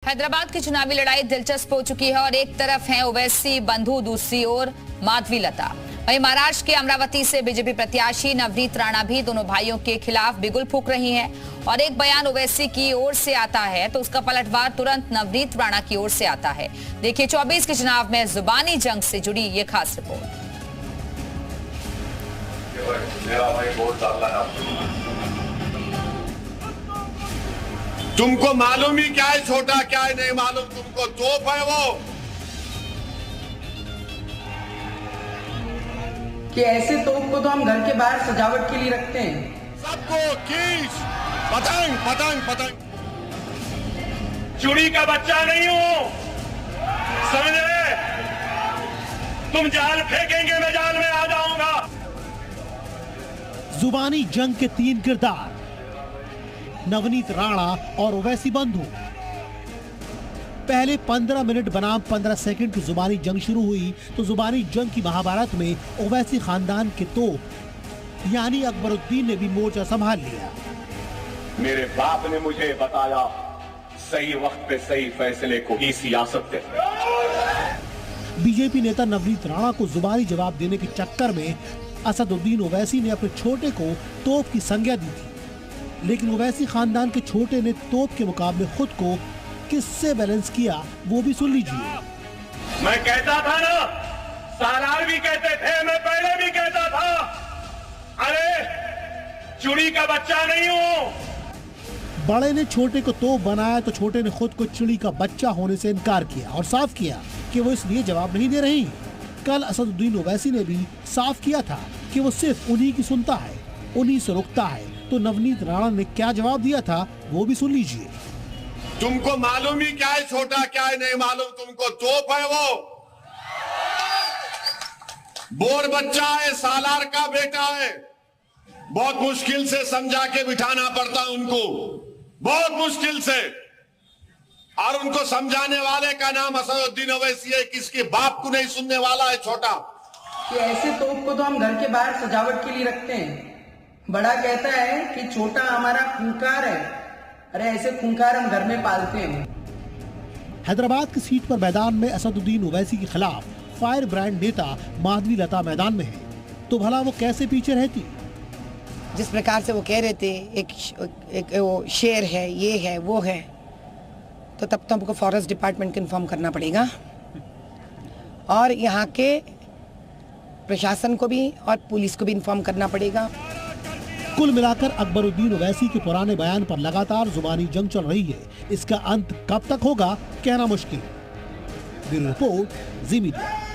हैदराबाद की चुनावी लड़ाई दिलचस्प हो चुकी है और एक तरफ हैं ओवैसी बंधु, दूसरी ओर माधवी लता। वहीं महाराष्ट्र के अमरावती से बीजेपी प्रत्याशी नवनीत राणा भी दोनों भाइयों के खिलाफ बिगुल फूंक रही हैं और एक बयान ओवैसी की ओर से आता है तो उसका पलटवार तुरंत नवनीत राणा की ओर से आता है। देखिए 24 के चुनाव में जुबानी जंग से जुड़ी ये खास रिपोर्ट। तुमको मालूम ही क्या है छोटा, क्या है नहीं मालूम तुमको, तोप है वो कि ऐसे तोप को तो हम घर के बाहर सजावट के लिए रखते हैं। सबको खींच, पतंग पतंग पतंग। चुड़ी का बच्चा नहीं हूं, समझे? तुम जाल फेंकेंगे मैं जाल में आ जाऊंगा। जुबानी जंग के 3 किरदार, नवनीत राणा और ओवैसी बंधु। पहले 15 मिनट बनाम 15 सेकंड की जुबानी जंग शुरू हुई तो जुबानी जंग की महाभारत में ओवैसी खानदान के तोप यानी अकबरुद्दीन ने भी मोर्चा संभाल लिया। मेरे बाप ने मुझे बताया सही वक्त पे सही फैसले को ही सियासत है। बीजेपी नेता नवनीत राणा को जुबानी जवाब देने के चक्कर में असदुद्दीन ओवैसी ने अपने छोटे को तोप की संज्ञा दी थी, लेकिन ओवैसी खानदान के छोटे ने तोप के मुकाबले खुद को किससे बैलेंस किया वो भी सुन लीजिए। मैं कहता था ना, सालार भी कहते थे, मैं पहले भी कहता था, अरे चुड़ी का बच्चा नहीं हूं। बड़े ने छोटे को तोप बनाया तो छोटे ने खुद को चिड़ी का बच्चा होने से इनकार किया और साफ किया कि वो इसलिए जवाब नहीं दे रही। कल असदुद्दीन ओवैसी ने भी साफ किया था कि वो सिर्फ उन्हीं की सुनता है, उन्हीं से रुकता है। तो नवनीत राणा ने क्या जवाब दिया था वो भी सुन लीजिए। तुमको मालूम ही क्या है छोटा, क्या है नहीं मालूम तुमको, तोप है वो, बोर बच्चा है, सालार का बेटा है। बहुत मुश्किल से समझा के बिठाना पड़ता उनको, बहुत मुश्किल से, और उनको समझाने वाले का नाम असदुद्दीन ओवैसी है, किसके बाप को नहीं सुनने वाला है छोटा। कि ऐसे तोप को तो हम घर के बाहर सजावट के लिए रखते हैं। बड़ा कहता है कि छोटा हमारा खूंखार है, अरे ऐसे खूंखार हम घर में पालते हैं। हैदराबाद की सीट पर मैदान में असदुद्दीन ओवैसी के खिलाफ फायर ब्रांड नेता माधवी लता मैदान में है, तो भला वो कैसे पीछे रहती? जिस प्रकार से वो कह रहे थे एक वो शेर है, ये है, वो है, तो तब तो हमको फॉरेस्ट डिपार्टमेंट को इन्फॉर्म करना पड़ेगा और यहाँ के प्रशासन को भी और पुलिस को भी इन्फॉर्म करना पड़ेगा। कुल मिलाकर अकबरुद्दीन ओवैसी के पुराने बयान पर लगातार जुबानी जंग चल रही है। इसका अंत कब तक होगा कहना मुश्किल। ब्यूरो रिपोर्ट, जी मीडिया।